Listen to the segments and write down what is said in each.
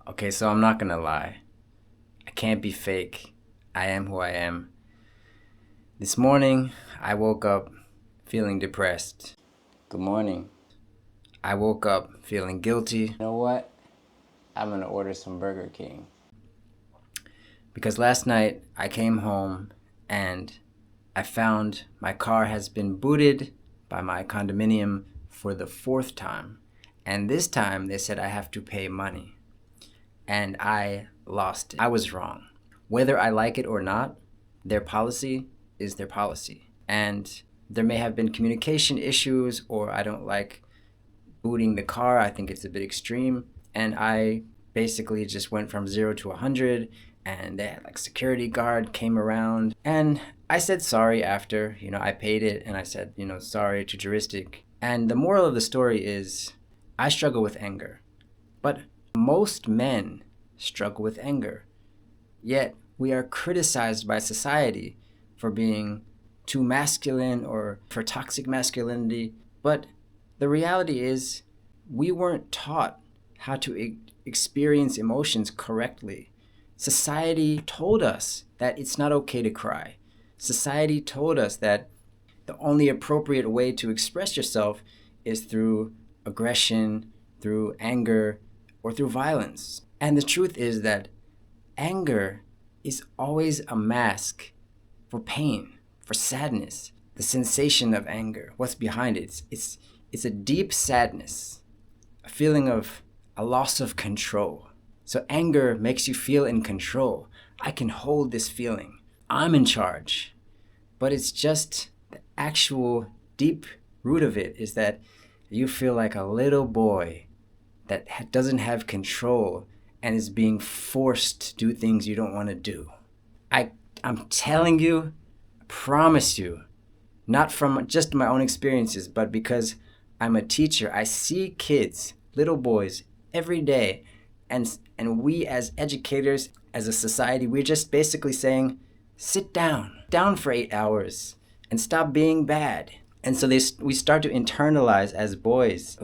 Okay, so I'm not gonna lie. I can't be fake. I am who I am. This morning, I woke up feeling depressed. Good morning. I woke up feeling guilty. You know what? I'm gonna order some Burger King. Because last night, I came home and I found my car has been booted by my condominium for the 4th time. And this time, they said I have to pay money. And I lost it. I was wrong. Whether I like it or not, their policy is their policy. And there may have been communication issues, or I don't like booting the car. I think it's a bit extreme. And I basically just went from 0 to 100, and they had security guard came around. And I said sorry after, I paid it, and I said, sorry to juristic. And the moral of the story is I struggle with anger. But most men struggle with anger, yet we are criticized by society for being too masculine or for toxic masculinity. But the reality is we weren't taught how to experience emotions correctly. Society told us that it's not okay to cry. Society told us that the only appropriate way to express yourself is through aggression, through anger, or through violence. And the truth is that anger is always a mask for pain, for sadness. The sensation of anger, what's behind it? It's a deep sadness, a feeling of a loss of control. So anger makes you feel in control. I can hold this feeling. I'm in charge. But it's just the actual deep root of it is that you feel like a little boy that doesn't have control and is being forced to do things you don't want to do. I'm telling you, I promise you, not from just my own experiences, but because I'm a teacher, I see kids, little boys, every day, and we as educators, as a society, we're just basically saying, sit down for 8 hours and stop being bad. And so we start to internalize as boys,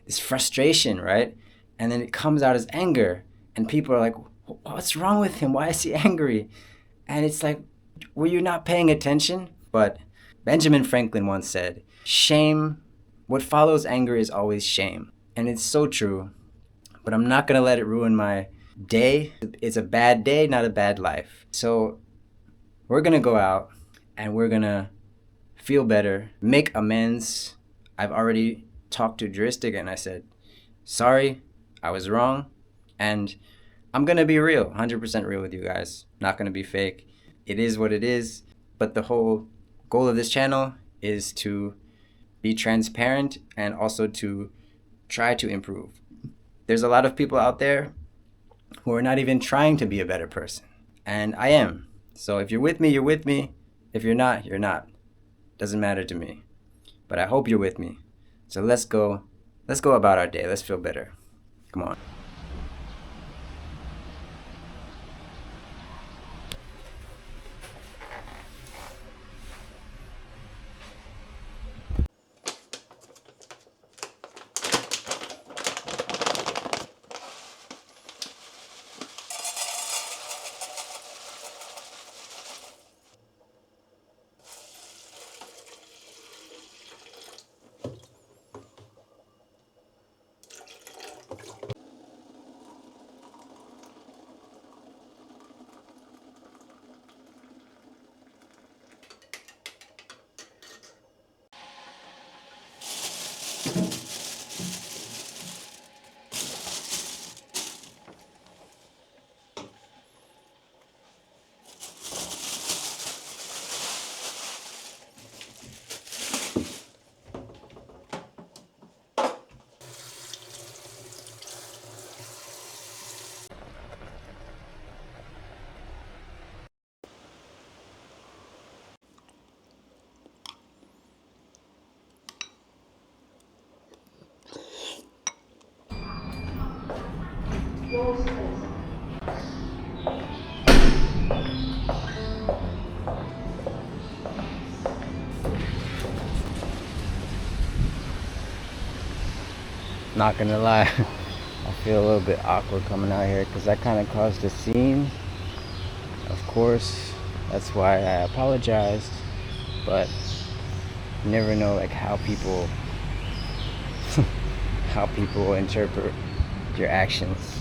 this frustration, right? And then it comes out as anger. And people are like, what's wrong with him? Why is he angry? And it's like, were you not paying attention? But Benjamin Franklin once said, what follows anger is always shame. And it's so true. But I'm not going to let it ruin my day. It's a bad day, not a bad life. So we're going to go out and we're going to feel better, make amends. I've already talked to juristic and I said, sorry, I was wrong. And I'm going to be real, 100% real with you guys. Not going to be fake. It is what it is. But the whole goal of this channel is to be transparent and also to try to improve. There's a lot of people out there who are not even trying to be a better person. And I am. So if you're with me, you're with me. If you're not, you're not. Doesn't matter to me. But I hope you're with me. So let's go about our day. Let's feel better. Come on. Not gonna lie, I feel a little bit awkward coming out here because I kind of caused a scene. Of course, that's why I apologized, but you never know like how people interpret your actions.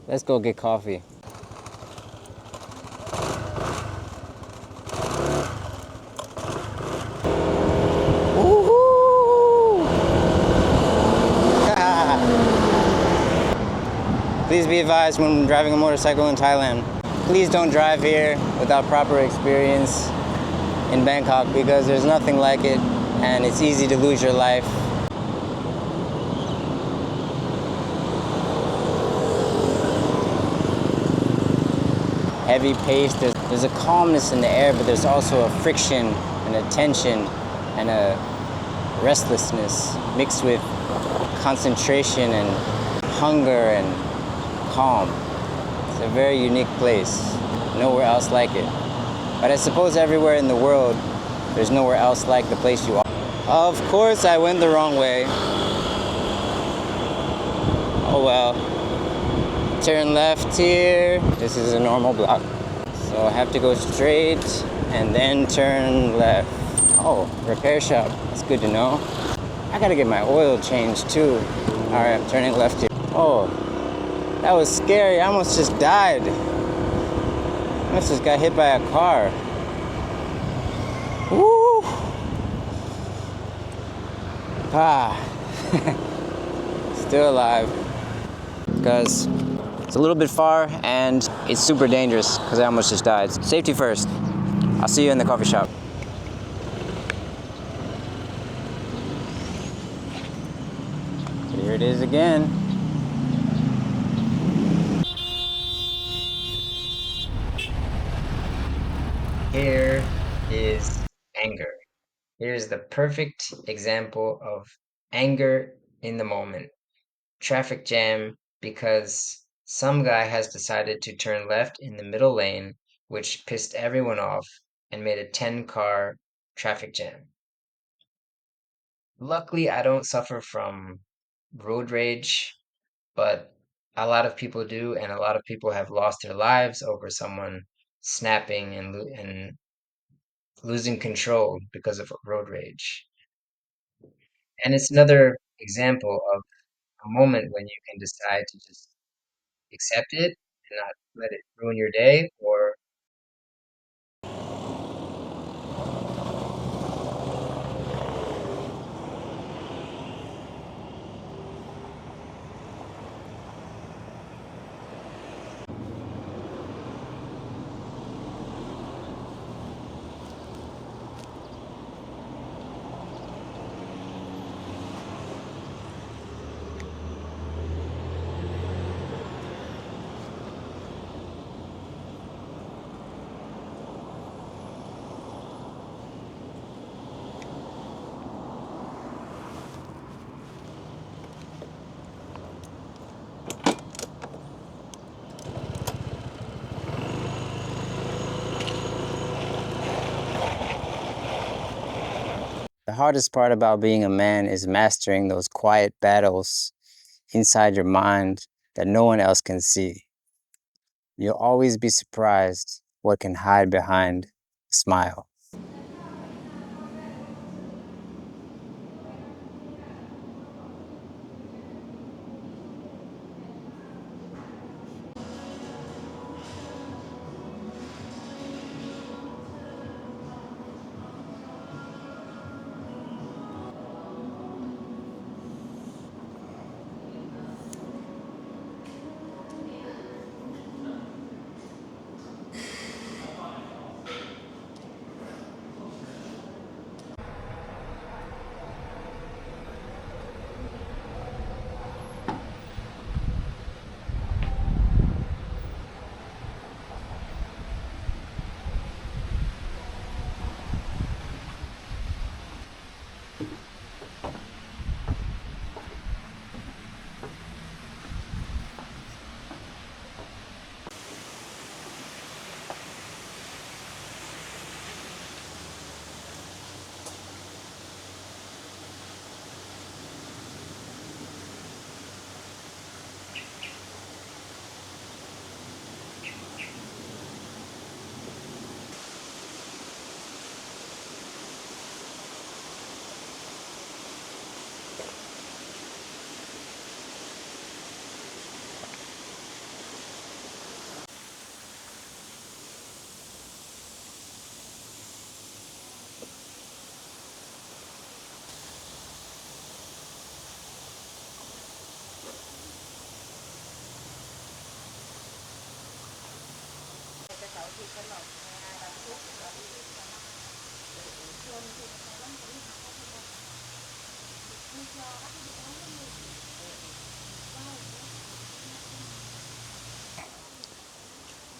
Let's go get coffee. Please be advised when driving a motorcycle in Thailand, please don't drive here without proper experience in Bangkok because there's nothing like it and it's easy to lose your life. Heavy pace, there's a calmness in the air, but there's also a friction and a tension and a restlessness mixed with concentration and hunger and calm. It's a very unique place. Nowhere else like it. But I suppose everywhere in the world, there's nowhere else like the place you are. Of course, I went the wrong way. Oh well. Turn left here. This is a normal block. So I have to go straight and then turn left. Oh, repair shop. That's good to know. I gotta get my oil changed too. Alright, I'm turning left here. Oh. That was scary. I almost just died. I almost just got hit by a car. Woo! Ah. Still alive. Because it's a little bit far and it's super dangerous because I almost just died. Safety first. I'll see you in the coffee shop. Here it is again. Here is anger. Here's the perfect example of anger in the moment. Traffic jam because some guy has decided to turn left in the middle lane, which pissed everyone off and made a 10-car traffic jam. Luckily, I don't suffer from road rage, but a lot of people do, and a lot of people have lost their lives over someone snapping and losing control because of road rage. And it's another example of a moment when you can decide to just accept it and not let it ruin your day, or the hardest part about being a man is mastering those quiet battles inside your mind that no one else can see. You'll always be surprised what can hide behind a smile.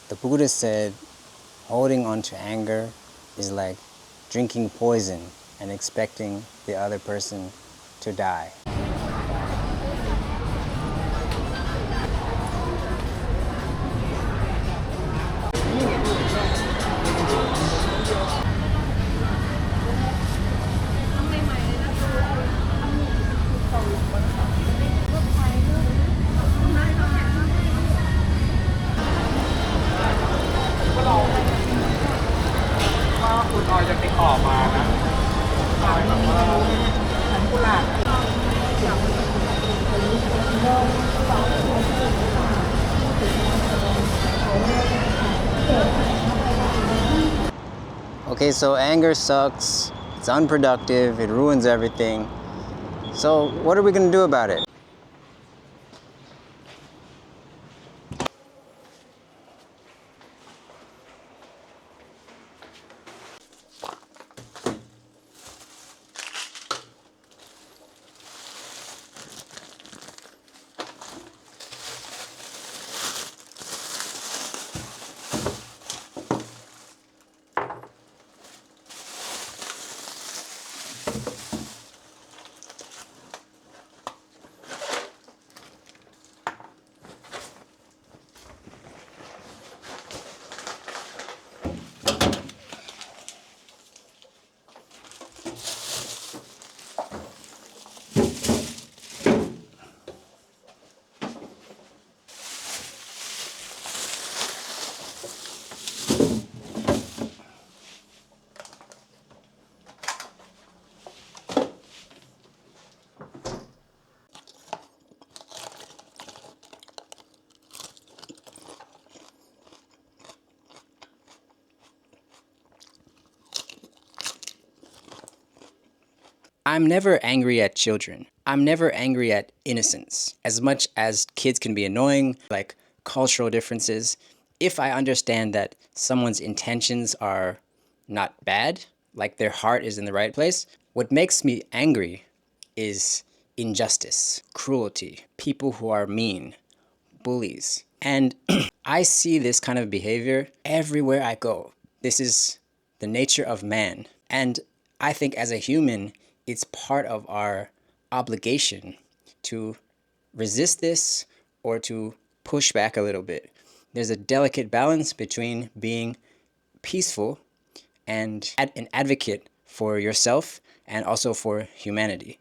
The Buddha said holding on to anger is like drinking poison and expecting the other person to die. Okay, so anger sucks, it's unproductive, it ruins everything. So what are we gonna do about it? I'm never angry at children. I'm never angry at innocence. As much as kids can be annoying, like cultural differences, if I understand that someone's intentions are not bad, like their heart is in the right place, what makes me angry is injustice, cruelty, people who are mean, bullies. And I see this kind of behavior everywhere I go. This is the nature of man. And I think as a human, it's part of our obligation to resist this or to push back a little bit. There's a delicate balance between being peaceful and an advocate for yourself and also for humanity.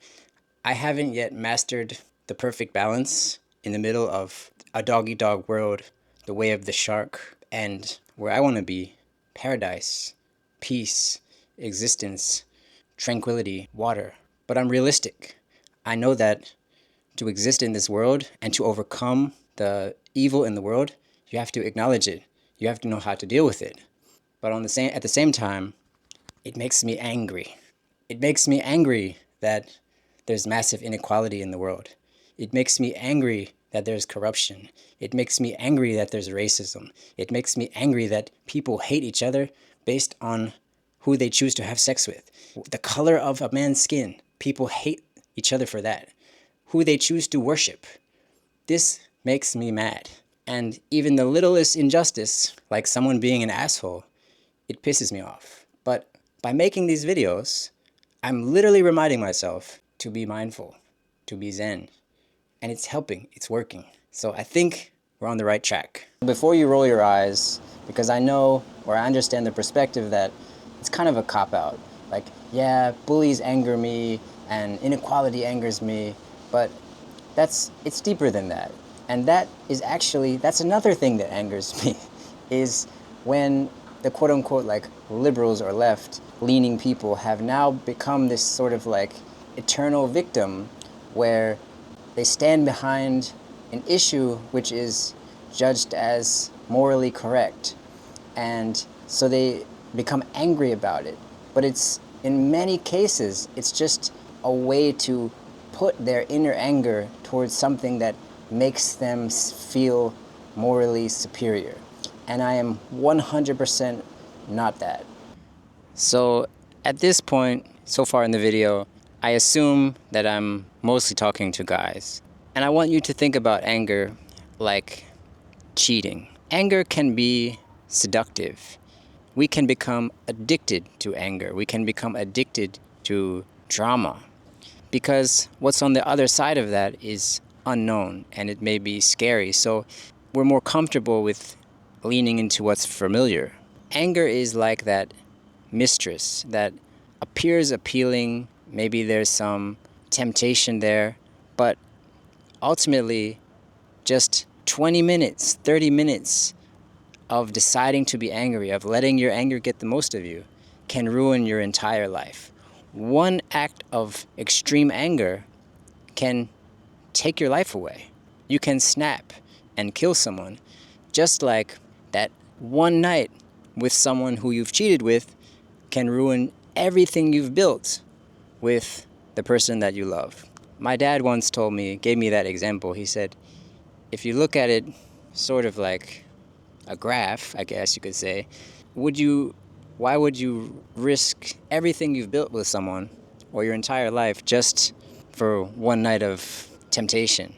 I haven't yet mastered the perfect balance in the middle of a dog-eat-dog world, the way of the shark, and where I want to be, paradise, peace, existence, tranquility, water. But I'm realistic. I know that to exist in this world and to overcome the evil in the world, you have to acknowledge it. You have to know how to deal with it. But at the same time, it makes me angry. It makes me angry that there's massive inequality in the world. It makes me angry that there's corruption. It makes me angry that there's racism. It makes me angry that people hate each other based on who they choose to have sex with. The color of a man's skin, people hate each other for that. Who they choose to worship. This makes me mad. And even the littlest injustice, like someone being an asshole, it pisses me off. But by making these videos, I'm literally reminding myself to be mindful, to be zen. And it's helping, it's working. So I think we're on the right track. Before you roll your eyes, because I know or I understand the perspective that it's kind of a cop-out. Like, yeah, bullies anger me and inequality angers me, but it's deeper than that. And that's another thing that angers me, is when the quote-unquote like liberals or left-leaning people have now become this sort of like eternal victim where they stand behind an issue which is judged as morally correct. And so they become angry about it. But in many cases, it's just a way to put their inner anger towards something that makes them feel morally superior. And I am 100% not that. So at this point, so far in the video, I assume that I'm mostly talking to guys. And I want you to think about anger like cheating. Anger can be seductive. We can become addicted to anger. We can become addicted to drama. Because what's on the other side of that is unknown, and it may be scary. So we're more comfortable with leaning into what's familiar. Anger is like that mistress that appears appealing. Maybe there's some temptation there, but ultimately just 20 minutes, 30 minutes of deciding to be angry, of letting your anger get the most of you, can ruin your entire life. One act of extreme anger can take your life away. You can snap and kill someone, just like that one night with someone who you've cheated with can ruin everything you've built with the person that you love. My dad once gave me that example. He said, if you look at it sort of like a graph, I guess you could say, why would you risk everything you've built with someone or your entire life just for one night of temptation,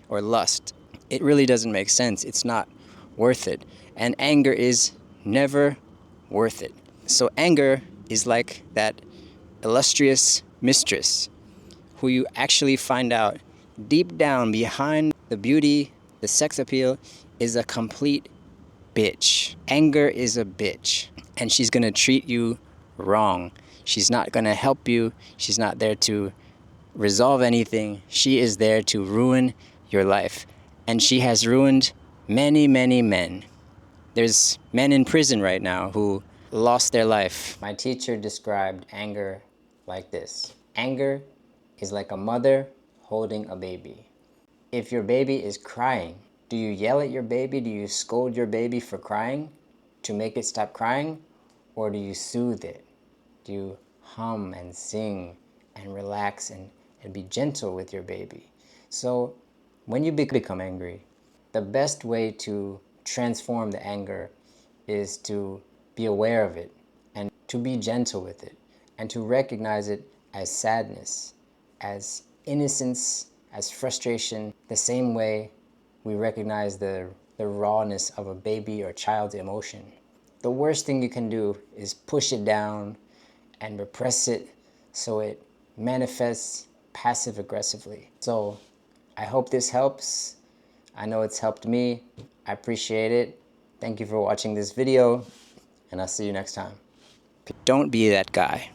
or lust? It really doesn't make sense. It's not worth it. And anger is never worth it. So anger is like that illustrious mistress who you actually find out deep down behind the beauty, the sex appeal, is a complete bitch. Anger is a bitch, and she's gonna treat you wrong. She's not gonna help you. She's not there to resolve anything. She is there to ruin your life. And she has ruined many, many men. There's men in prison right now who lost their life. My teacher described anger like this. Anger is like a mother holding a baby. If your baby is crying, do you yell at your baby? Do you scold your baby for crying to make it stop crying? Or do you soothe it? Do you hum and sing and relax and be gentle with your baby? So when you become angry, the best way to transform the anger is to be aware of it and to be gentle with it and to recognize it as sadness, as innocence, as frustration, the same way we recognize the rawness of a baby or child's emotion. The worst thing you can do is push it down and repress it so it manifests passive aggressively. So I hope this helps. I know it's helped me. I appreciate it. Thank you for watching this video, and I'll see you next time. Don't be that guy.